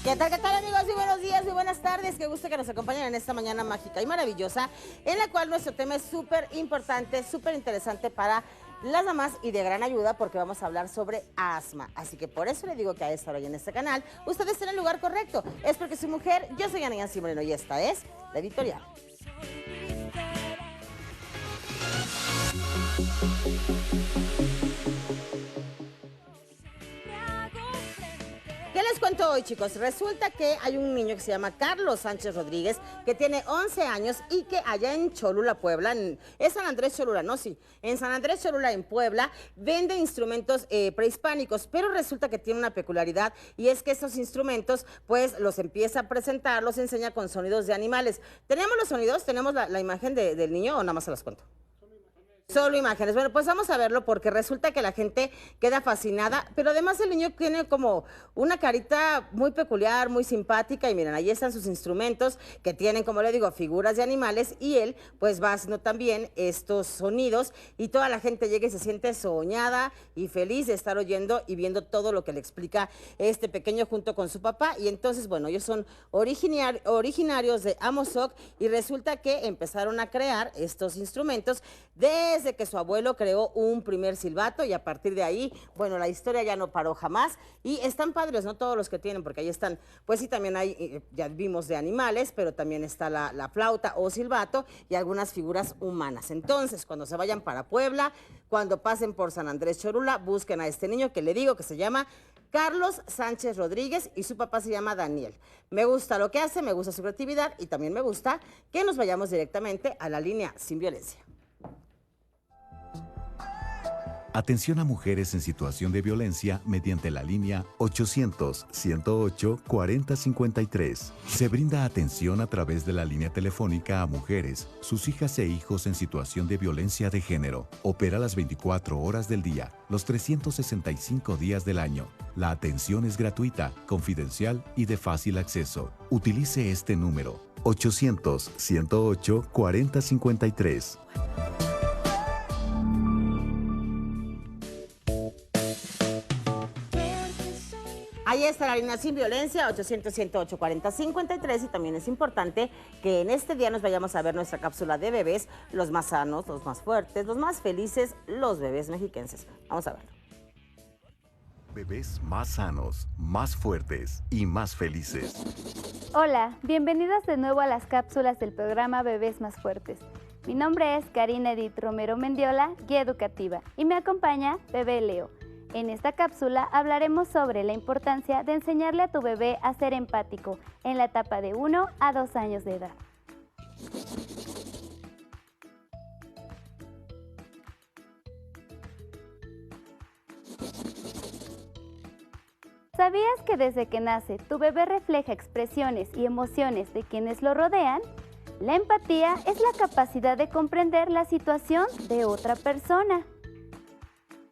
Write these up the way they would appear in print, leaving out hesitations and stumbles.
Qué tal amigos? Muy buenos días, muy buenas tardes. Qué gusto que nos acompañen en esta mañana mágica y maravillosa, en la cual nuestro tema es súper importante, súper interesante para las mamás y de gran ayuda porque vamos a hablar sobre asma. Así que por eso le digo que a esta hora y en este canal, ustedes están en el lugar correcto. Es porque soy mujer, yo soy Ana Yancy Moreno y esta es La Editorial. ¿Qué les cuento hoy, chicos? Resulta que hay un niño que se llama Carlos Sánchez Rodríguez, que tiene 11 años y que allá en Cholula, Puebla, es San Andrés Cholula, ¿no? Sí, en San Andrés Cholula, en Puebla, vende instrumentos prehispánicos, pero resulta que tiene una peculiaridad y es que estos instrumentos, pues, los empieza a presentar, los enseña con sonidos de animales. ¿Tenemos los sonidos? ¿Tenemos la imagen del niño o nada más se las cuento? Solo imágenes. Bueno, pues vamos a verlo porque resulta que la gente queda fascinada, pero además el niño tiene como una carita muy peculiar, muy simpática y miren, ahí están sus instrumentos que tienen, como le digo, figuras de animales y él pues va haciendo también estos sonidos y toda la gente llega y se siente soñada y feliz de estar oyendo y viendo todo lo que le explica este pequeño junto con su papá y entonces, bueno, ellos son originarios de Amozoc y resulta que empezaron a crear estos instrumentos desde que su abuelo creó un primer silbato y a partir de ahí, bueno, la historia ya no paró jamás y están padres, ¿no? Todos los que tienen, porque ahí están, pues sí, también hay, ya vimos de animales, pero también está la flauta o silbato y algunas figuras humanas. Entonces, cuando se vayan para Puebla, cuando pasen por San Andrés Cholula, busquen a este niño que le digo que se llama Carlos Sánchez Rodríguez y su papá se llama Daniel. Me gusta lo que hace, me gusta su creatividad y también me gusta que nos vayamos directamente a la línea sin violencia. Atención a mujeres en situación de violencia mediante la línea 800-108-4053. Se brinda atención a través de la línea telefónica a mujeres, sus hijas e hijos en situación de violencia de género. Opera las 24 horas del día, los 365 días del año. La atención es gratuita, confidencial y de fácil acceso. Utilice este número, 800-108-4053. Ahí está la línea sin violencia, 800-108-4053 y también es importante que en este día nos vayamos a ver nuestra cápsula de bebés, los más sanos, los más fuertes, los más felices, los bebés mexiquenses. Vamos a verlo. Bebés más sanos, más fuertes y más felices. Hola, bienvenidas de nuevo a las cápsulas del programa Bebés Más Fuertes. Mi nombre es Karina Edith Romero Mendiola, guía educativa, y me acompaña Bebé Leo. En esta cápsula hablaremos sobre la importancia de enseñarle a tu bebé a ser empático en la etapa de 1 a 2 años de edad. ¿Sabías que desde que nace tu bebé refleja expresiones y emociones de quienes lo rodean? La empatía es la capacidad de comprender la situación de otra persona.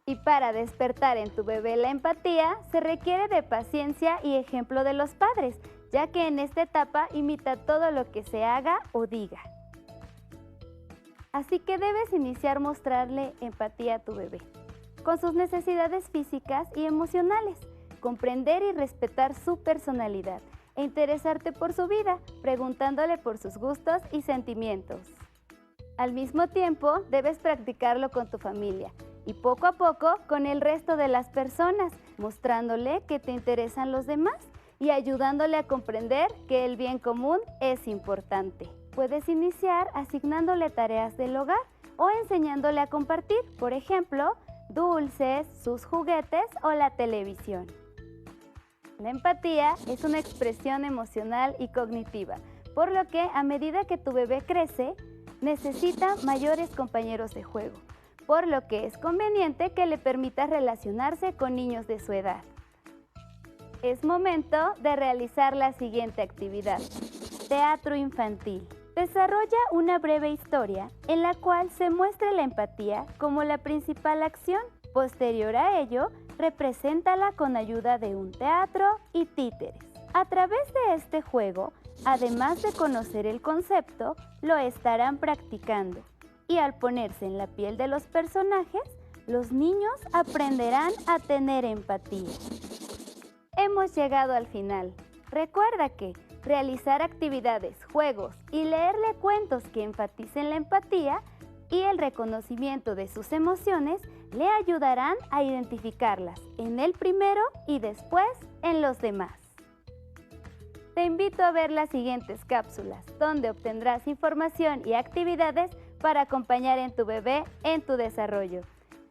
Y para despertar en tu bebé la empatía, se requiere de paciencia y ejemplo de los padres, ya que en esta etapa imita todo lo que se haga o diga. Así que debes iniciar mostrarle empatía a tu bebé, con sus necesidades físicas y emocionales, comprender y respetar su personalidad e interesarte por su vida, preguntándole por sus gustos y sentimientos. Al mismo tiempo, debes practicarlo con tu familia, y poco a poco con el resto de las personas, mostrándole que te interesan los demás y ayudándole a comprender que el bien común es importante. Puedes iniciar asignándole tareas del hogar o enseñándole a compartir, por ejemplo, dulces, sus juguetes o la televisión. La empatía es una expresión emocional y cognitiva, por lo que a medida que tu bebé crece, necesita mayores compañeros de juego, por lo que es conveniente que le permitas relacionarse con niños de su edad. Es momento de realizar la siguiente actividad: teatro infantil. Desarrolla una breve historia en la cual se muestre la empatía como la principal acción. Posterior a ello, represéntala con ayuda de un teatro y títeres. A través de este juego, además de conocer el concepto, lo estarán practicando. Y al ponerse en la piel de los personajes, los niños aprenderán a tener empatía. Hemos llegado al final. Recuerda que realizar actividades, juegos y leerle cuentos que enfaticen la empatía y el reconocimiento de sus emociones le ayudarán a identificarlas en el primero y después en los demás. Te invito a ver las siguientes cápsulas, donde obtendrás información y actividades para acompañar en tu bebé en tu desarrollo.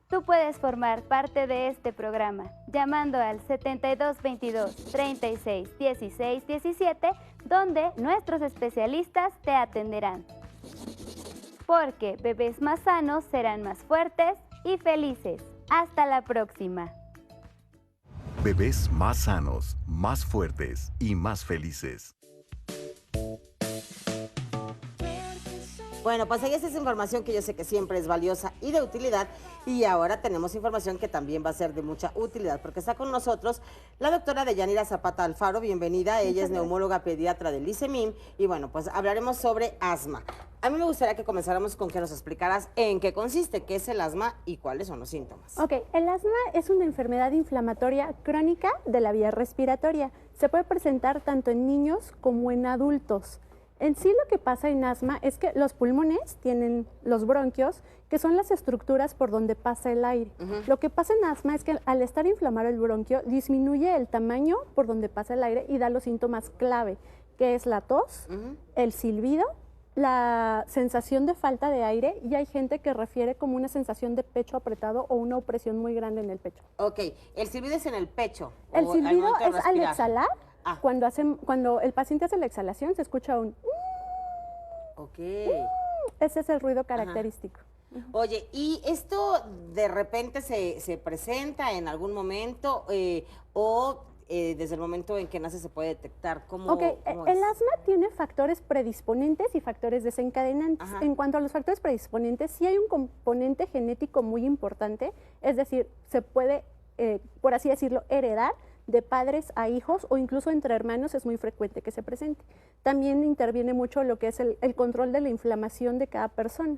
Tú puedes formar parte de este programa llamando al 7222 36 16 17, donde nuestros especialistas te atenderán. Porque bebés más sanos serán más fuertes y felices. Hasta la próxima. Bebés más sanos, más fuertes y más felices. Bueno, pues ahí está esa información que yo sé que siempre es valiosa y de utilidad, y ahora tenemos información que también va a ser de mucha utilidad, porque está con nosotros la doctora Deyanira Zapata Alfaro. Bienvenida, ella es neumóloga pediatra del ICEMIM, y bueno, pues hablaremos sobre asma. A mí me gustaría que comenzáramos con que nos explicaras en qué consiste, qué es el asma y cuáles son los síntomas. Ok, el asma es una enfermedad inflamatoria crónica de la vía respiratoria. Se puede presentar tanto en niños como en adultos. En sí lo que pasa en asma es que los pulmones tienen los bronquios, que son las estructuras por donde pasa el aire. Lo que pasa en asma es que al estar inflamado el bronquio, disminuye el tamaño por donde pasa el aire y da los síntomas clave, que es la tos, el silbido, la sensación de falta de aire, y hay gente que refiere como una sensación de pecho apretado o una opresión muy grande en el pecho. Ok, el silbido es en el pecho. El silbido es al respirar. exhalar. Ah. Cuando el paciente hace la exhalación se escucha un... Ok. Ese es el ruido característico. Oye, ¿y esto de repente se presenta en algún momento o desde el momento en que nace se puede detectar? ¿Cómo el asma tiene factores predisponentes y factores desencadenantes. Ajá. En cuanto a los factores predisponentes, sí hay un componente genético muy importante, es decir, se puede, por así decirlo, heredar de padres a hijos, o incluso entre hermanos es muy frecuente que se presente. También interviene mucho lo que es el control de la inflamación de cada persona.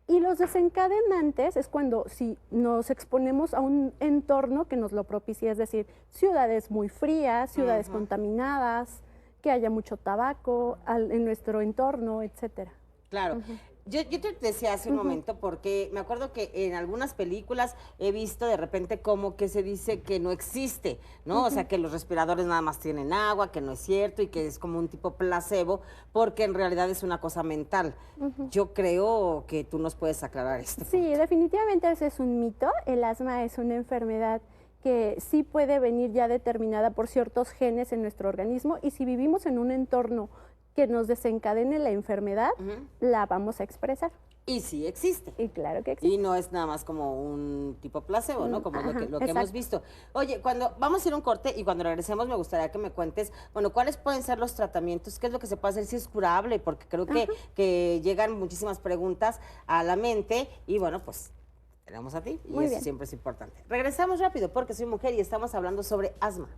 Y los desencadenantes es cuando si nos exponemos a un entorno que nos lo propicia, es decir, ciudades muy frías, ciudades contaminadas, que haya mucho tabaco en nuestro entorno, etcétera. Claro. Yo te decía hace un momento, porque me acuerdo que en algunas películas he visto de repente como que se dice que no existe, ¿no? O sea, que los respiradores nada más tienen agua, que no es cierto, y que es como un tipo placebo, porque en realidad es una cosa mental. Yo creo que tú nos puedes aclarar esto. Sí, definitivamente ese es un mito. El asma es una enfermedad que sí puede venir ya determinada por ciertos genes en nuestro organismo, y si vivimos en un entorno que nos desencadene la enfermedad, la vamos a expresar. Y sí existe. Y claro que existe. Y no es nada más como un tipo placebo, ¿no? Como lo que hemos visto. Oye, vamos a ir a un corte, y cuando regresemos me gustaría que me cuentes, bueno, cuáles pueden ser los tratamientos, qué es lo que se puede hacer, si es curable, porque creo que llegan muchísimas preguntas a la mente, y bueno, pues tenemos a ti, y Muy eso bien. siempre es importante. Regresamos rápido, porque soy mujer y estamos hablando sobre asma.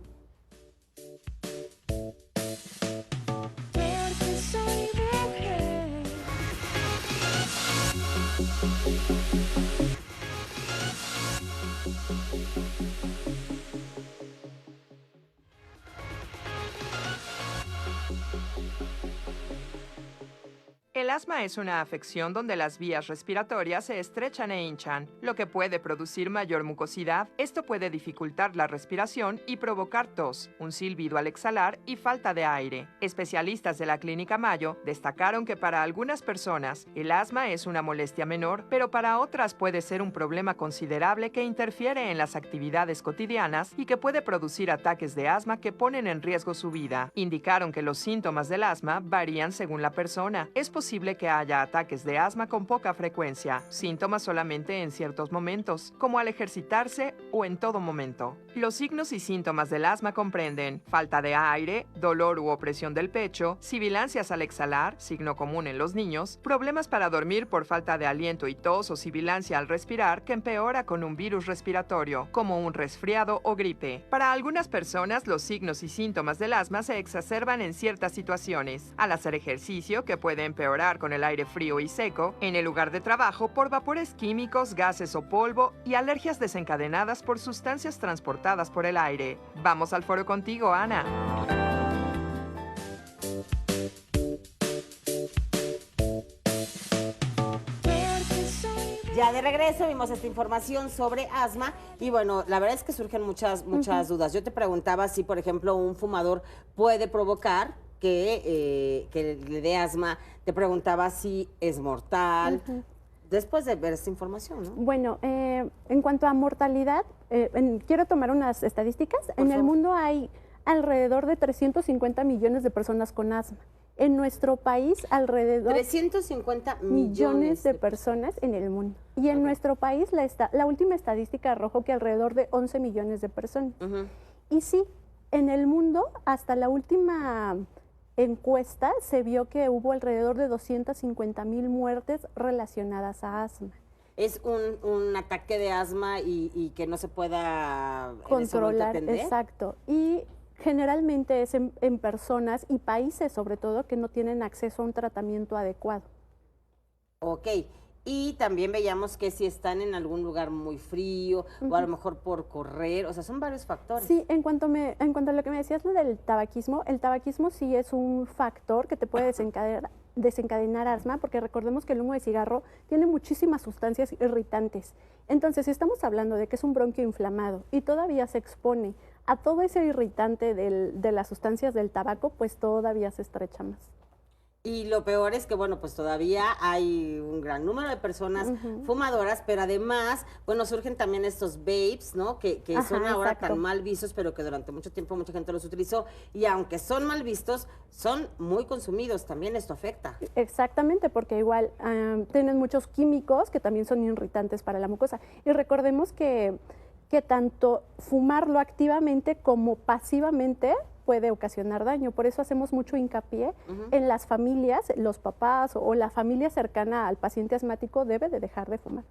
El asma es una afección donde las vías respiratorias se estrechan e hinchan, lo que puede producir mayor mucosidad. Esto puede dificultar la respiración y provocar tos, un silbido al exhalar y falta de aire. Especialistas de la Clínica Mayo destacaron que para algunas personas el asma es una molestia menor, pero para otras puede ser un problema considerable que interfiere en las actividades cotidianas y que puede producir ataques de asma que ponen en riesgo su vida. Indicaron que los síntomas del asma varían según la persona. Es posible que haya ataques de asma con poca frecuencia, síntomas solamente en ciertos momentos, como al ejercitarse o en todo momento. Los signos y síntomas del asma comprenden falta de aire, dolor u opresión del pecho, sibilancias al exhalar, signo común en los niños, problemas para dormir por falta de aliento y tos o sibilancia al respirar que empeora con un virus respiratorio, como un resfriado o gripe. Para algunas personas, los signos y síntomas del asma se exacerban en ciertas situaciones, al hacer ejercicio, que puede empeorar con el aire frío y seco, en el lugar de trabajo por vapores químicos, gases o polvo, y alergias desencadenadas por sustancias transportadas por el aire. Vamos al foro contigo, Ana. Ya de regreso vimos esta información sobre asma y bueno, la verdad es que surgen muchas dudas. Yo te preguntaba si, por ejemplo, un fumador puede provocar que le dé asma. Te preguntaba si es mortal. Después de ver esta información, ¿no? Bueno, en cuanto a mortalidad, quiero tomar unas estadísticas. En el mundo hay alrededor de 350 millones de personas con asma. En nuestro país, alrededor 350 millones de personas en el mundo. Y en nuestro país, la última estadística arrojó que alrededor de 11 millones de personas. Y sí, en el mundo, hasta la última encuesta, se vio que hubo alrededor de 250,000 muertes relacionadas a asma. Es un ataque de asma y que no se pueda controlar, atender. Exacto. Y generalmente es en personas y países, sobre todo, que no tienen acceso a un tratamiento adecuado. Ok. Y también veíamos que si están en algún lugar muy frío o a lo mejor por correr, o sea, son varios factores. Sí, en cuanto a lo que me decías, lo del tabaquismo, el tabaquismo sí es un factor que te puede desencadenar asma, porque recordemos que el humo de cigarro tiene muchísimas sustancias irritantes. Entonces, si estamos hablando de que es un bronquio inflamado y todavía se expone a todo ese irritante de las sustancias del tabaco, pues todavía se estrecha más. Y lo peor es que, bueno, pues todavía hay un gran número de personas fumadoras, pero además, bueno, surgen también estos vapes, ¿no? Que son ahora tan mal vistos, pero que durante mucho tiempo mucha gente los utilizó. Y aunque son mal vistos, son muy consumidos. También esto afecta. Exactamente, porque igual tienen muchos químicos que también son irritantes para la mucosa. Y recordemos que tanto fumarlo activamente como pasivamente puede ocasionar daño. Por eso hacemos mucho hincapié en las familias, los papás o la familia cercana al paciente asmático debe de dejar de fumar.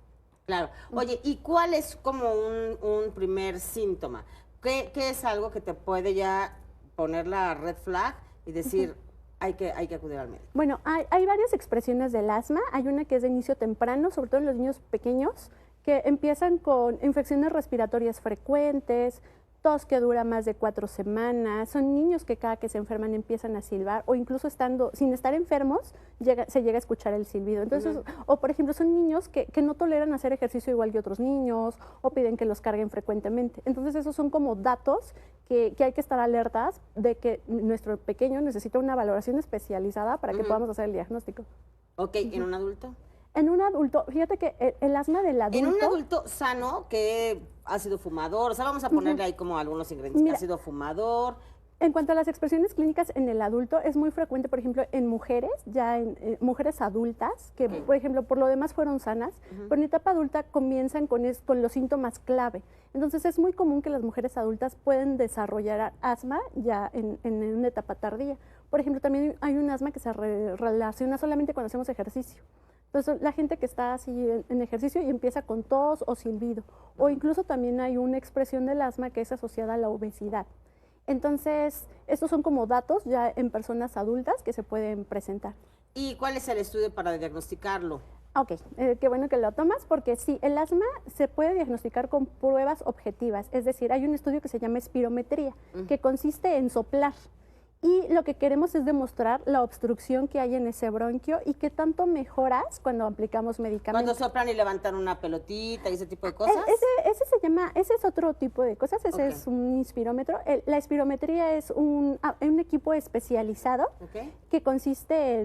Claro. Oye, ¿y cuál es como un primer síntoma? ¿Qué es algo que te puede ya poner la red flag y decir, hay que acudir al médico? Bueno, hay varias expresiones del asma. Hay una que es de inicio temprano, sobre todo en los niños pequeños, que empiezan con infecciones respiratorias frecuentes, tos que dura más de 4 semanas, son niños que cada que se enferman empiezan a silbar o incluso sin estar enfermos se llega a escuchar el silbido. Entonces, o por ejemplo, son niños que no toleran hacer ejercicio igual que otros niños o piden que los carguen frecuentemente. Entonces, esos son como datos que hay que estar alertas de que nuestro pequeño necesita una valoración especializada para que podamos hacer el diagnóstico. Ok, ¿en un adulto? En un adulto, fíjate que el asma del adulto... En un adulto sano que ha sido fumador, o sea, vamos a ponerle ahí como algunos ingredientes, que ha sido fumador. En cuanto a las expresiones clínicas en el adulto, es muy frecuente, por ejemplo, en mujeres, ya en mujeres adultas, que por ejemplo, por lo demás fueron sanas, pero en etapa adulta comienzan con los síntomas clave. Entonces es muy común que las mujeres adultas pueden desarrollar asma ya en una etapa tardía. Por ejemplo, también hay un asma que se relaciona solamente cuando hacemos ejercicio. Entonces, la gente que está así en ejercicio y empieza con tos o silbido, o incluso también hay una expresión del asma que es asociada a la obesidad. Entonces, estos son como datos ya en personas adultas que se pueden presentar. ¿Y cuál es el estudio para diagnosticarlo? Ok, qué bueno que lo tomas, porque sí, el asma se puede diagnosticar con pruebas objetivas, es decir, hay un estudio que se llama espirometría, que consiste en soplar. Y lo que queremos es demostrar la obstrucción que hay en ese bronquio y qué tanto mejoras cuando aplicamos medicamentos. Cuando soplan y levantan una pelotita y ese tipo de cosas. Ese es otro tipo de cosas, ese es un inspirómetro. La espirometría es un equipo especializado que consiste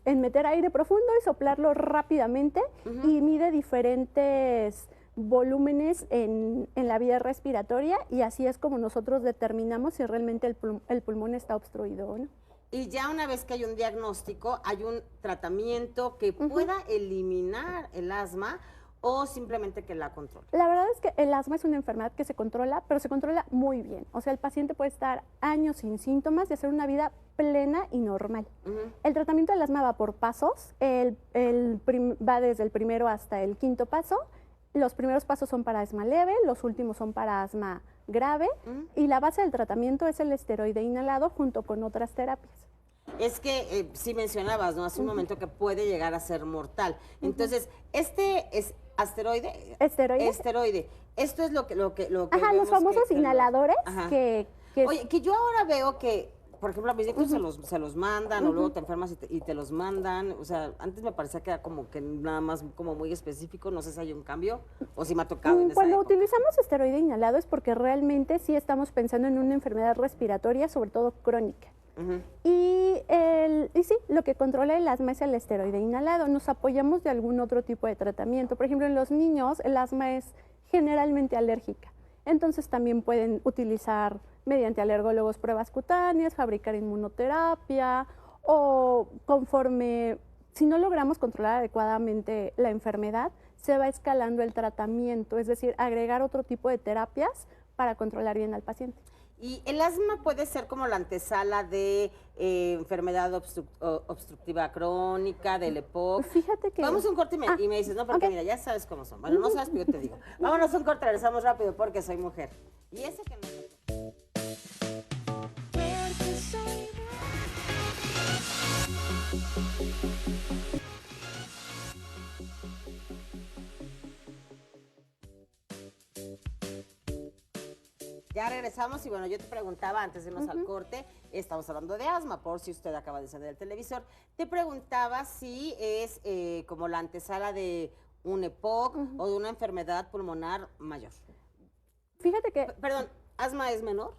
en meter aire profundo y soplarlo rápidamente y mide diferentes volúmenes en la vía respiratoria y así es como nosotros determinamos si realmente el pulmón está obstruido o no. Y ya una vez que hay un diagnóstico, hay un tratamiento que pueda eliminar el asma o simplemente que la controle. La verdad es que el asma es una enfermedad que se controla, pero se controla muy bien. O sea, el paciente puede estar años sin síntomas y hacer una vida plena y normal. El tratamiento del asma va por pasos, va desde el primero hasta el quinto paso. Los primeros pasos son para asma leve, los últimos son para asma grave y la base del tratamiento es el esteroide inhalado junto con otras terapias. Es que sí mencionabas, ¿no? Hace un momento que puede llegar a ser mortal. Entonces, este es esteroide. Esto es lo que Ajá, los famosos inhaladores que Oye, que yo ahora veo que por ejemplo, a mis nietos se los mandan, o luego te enfermas y te los mandan. O sea, antes me parecía que era como que nada más como muy específico, no sé si hay un cambio o si me ha tocado en esa Cuando época. utilizamos esteroide inhalado es porque realmente sí estamos pensando en una enfermedad respiratoria, sobre todo crónica. Y sí, lo que controla el asma es el esteroide inhalado. Nos apoyamos de algún otro tipo de tratamiento. Por ejemplo, en los niños el asma es generalmente alérgica. Entonces también pueden utilizar mediante alergólogos pruebas cutáneas, fabricar inmunoterapia o si no logramos controlar adecuadamente la enfermedad, se va escalando el tratamiento, es decir, agregar otro tipo de terapias para controlar bien al paciente. Y el asma puede ser como la antesala de enfermedad obstructiva crónica, del EPOC. Fíjate que... Vamos a un corte y me dices, no, porque mira, ya sabes cómo son. Bueno, no sabes, pero yo te digo. Vámonos a un corte, regresamos rápido porque soy mujer. Y ese que no... Ya regresamos y bueno, yo te preguntaba antes de irnos al corte, estamos hablando de asma, por si usted acaba de encender el televisor, te preguntaba si es como la antesala de un EPOC o de una enfermedad pulmonar mayor. Fíjate que... Perdón, ¿asma es menor?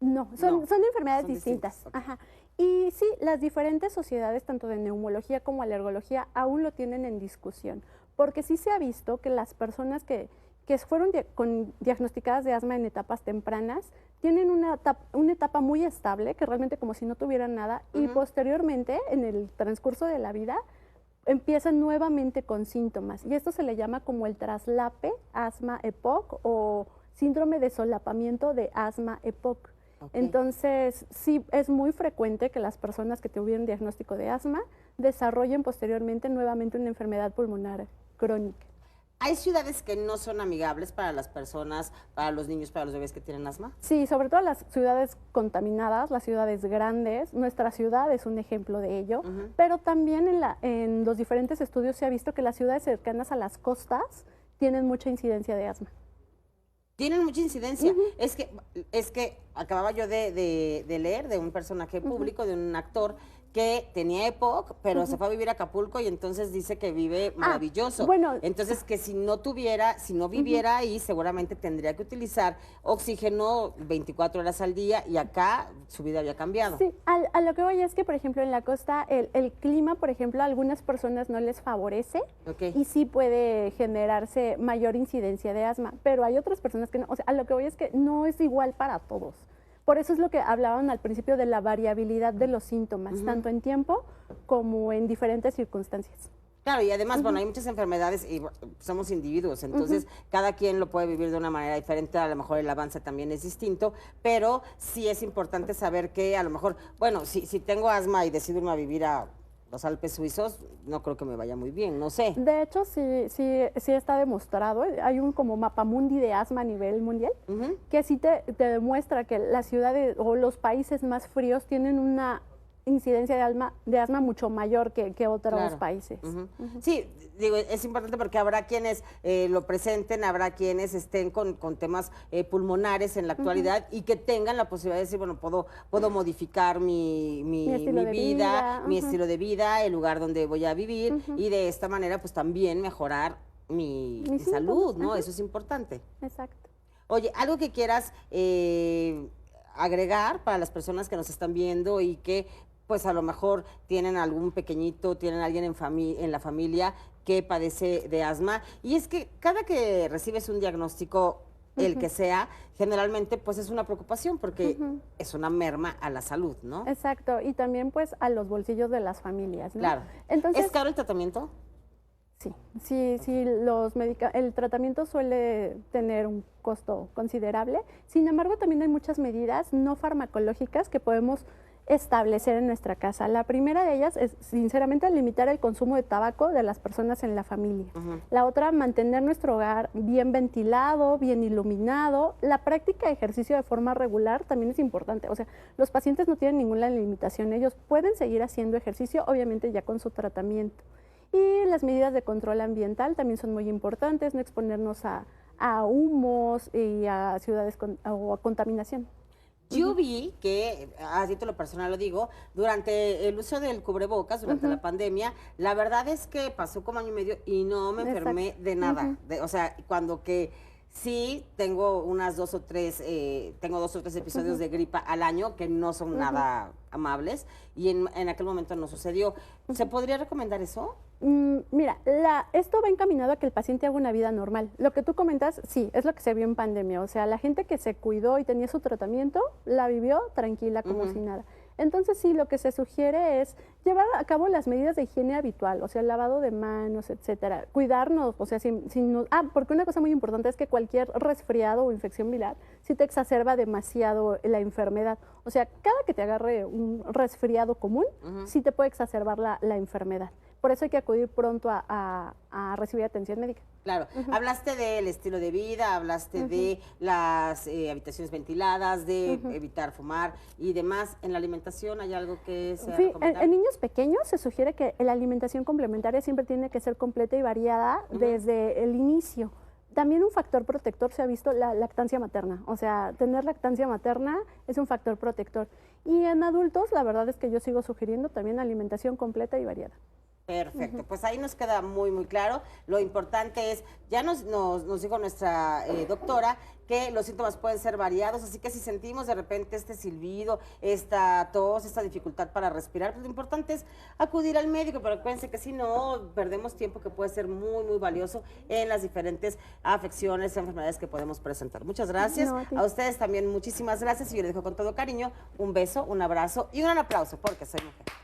No, son enfermedades distintas. Okay. Ajá. Y sí, las diferentes sociedades, tanto de neumología como alergología, aún lo tienen en discusión, porque sí se ha visto que las personas que fueron diagnosticadas de asma en etapas tempranas tienen una etapa muy estable, que realmente como si no tuvieran nada, y posteriormente, en el transcurso de la vida, empiezan nuevamente con síntomas. Y esto se le llama como el traslape asma-EPOC o síndrome de solapamiento de asma-EPOC. Okay. Entonces, sí, es muy frecuente que las personas que tuvieron diagnóstico de asma desarrollen posteriormente nuevamente una enfermedad pulmonar crónica. ¿Hay ciudades que no son amigables para las personas, para los niños, para los bebés que tienen asma? Sí, sobre todo las ciudades contaminadas, las ciudades grandes. Nuestra ciudad es un ejemplo de ello, pero también en los diferentes estudios se ha visto que las ciudades cercanas a las costas tienen mucha incidencia de asma. Tienen mucha incidencia. Es que acababa yo de leer de un personaje público, de un actor que tenía EPOC, pero se fue a vivir a Acapulco y entonces dice que vive maravilloso. Bueno, entonces que si no viviera ahí, seguramente tendría que utilizar oxígeno 24 horas al día y acá su vida había cambiado. Sí, a lo que voy es que, por ejemplo, en la costa el clima, por ejemplo, a algunas personas no les favorece y sí puede generarse mayor incidencia de asma, pero hay otras personas que no. O sea, a lo que voy es que no es igual para todos. Por eso es lo que hablaban al principio de la variabilidad de los síntomas, tanto en tiempo como en diferentes circunstancias. Claro, y además, bueno, hay muchas enfermedades y somos individuos, entonces cada quien lo puede vivir de una manera diferente, a lo mejor el avance también es distinto, pero sí es importante saber que a lo mejor, bueno, si tengo asma y decido irme a vivir a los Alpes suizos, no creo que me vaya muy bien, no sé. De hecho, sí está demostrado, hay un como mapamundi de asma a nivel mundial, que sí te demuestra que las ciudades o los países más fríos tienen una incidencia de asma mucho mayor que otros países. Sí, digo, es importante porque habrá quienes lo presenten, habrá quienes estén con temas pulmonares en la actualidad y que tengan la posibilidad de decir, bueno, puedo modificar mi vida, mi estilo de vida, el lugar donde voy a vivir y de esta manera pues también mejorar mi salud, ¿no? Eso es importante. Exacto. Oye, algo que quieras agregar para las personas que nos están viendo y que pues a lo mejor tienen algún pequeñito, tienen alguien en la familia que padece de asma. Y es que cada que recibes un diagnóstico, el que sea, generalmente pues es una preocupación porque es una merma a la salud, ¿no? Exacto, y también pues a los bolsillos de las familias, ¿no? Claro. Entonces, ¿es caro el tratamiento? Sí, el tratamiento suele tener un costo considerable. Sin embargo, también hay muchas medidas no farmacológicas que podemos establecer en nuestra casa. La primera de ellas es, sinceramente, limitar el consumo de tabaco de las personas en la familia. La otra, mantener nuestro hogar bien ventilado, bien iluminado. La práctica de ejercicio de forma regular también es importante. O sea, los pacientes no tienen ninguna limitación. Ellos pueden seguir haciendo ejercicio, obviamente ya con su tratamiento. Y las medidas de control ambiental también son muy importantes, no exponernos a humos y a ciudades o a contaminación. Yo vi que, a título personal lo digo, durante el uso del cubrebocas, durante la pandemia, la verdad es que pasó como año y medio y no me enfermé de nada. O sea, cuando que sí tengo unas dos o tres episodios de gripa al año que no son nada amables y en aquel momento no sucedió. ¿Se podría recomendar eso? Mira, esto va encaminado a que el paciente haga una vida normal. Lo que tú comentas, sí, es lo que se vio en pandemia. O sea, la gente que se cuidó y tenía su tratamiento, la vivió tranquila como si nada. Entonces, sí, lo que se sugiere es llevar a cabo las medidas de higiene habitual, o sea, el lavado de manos, etcétera. Cuidarnos, o sea, porque una cosa muy importante es que cualquier resfriado o infección viral sí te exacerba demasiado la enfermedad. O sea, cada que te agarre un resfriado común, sí te puede exacerbar la enfermedad. Por eso hay que acudir pronto a recibir atención médica. Claro, hablaste del estilo de vida, hablaste de las habitaciones ventiladas, de evitar fumar y demás. ¿En la alimentación hay algo que sea recomendable? En niños pequeños se sugiere que la alimentación complementaria siempre tiene que ser completa y variada desde el inicio. También un factor protector se ha visto la lactancia materna, o sea, tener lactancia materna es un factor protector. Y en adultos, la verdad es que yo sigo sugiriendo también alimentación completa y variada. Perfecto, pues ahí nos queda muy, muy claro. Lo importante es, ya nos dijo nuestra doctora que los síntomas pueden ser variados, así que si sentimos de repente este silbido, esta tos, esta dificultad para respirar, pues lo importante es acudir al médico, pero acuérdense que si no, perdemos tiempo que puede ser muy, muy valioso en las diferentes afecciones, enfermedades que podemos presentar. Muchas gracias. A ustedes también muchísimas gracias y yo les dejo con todo cariño un beso, un abrazo y un gran aplauso porque soy mujer.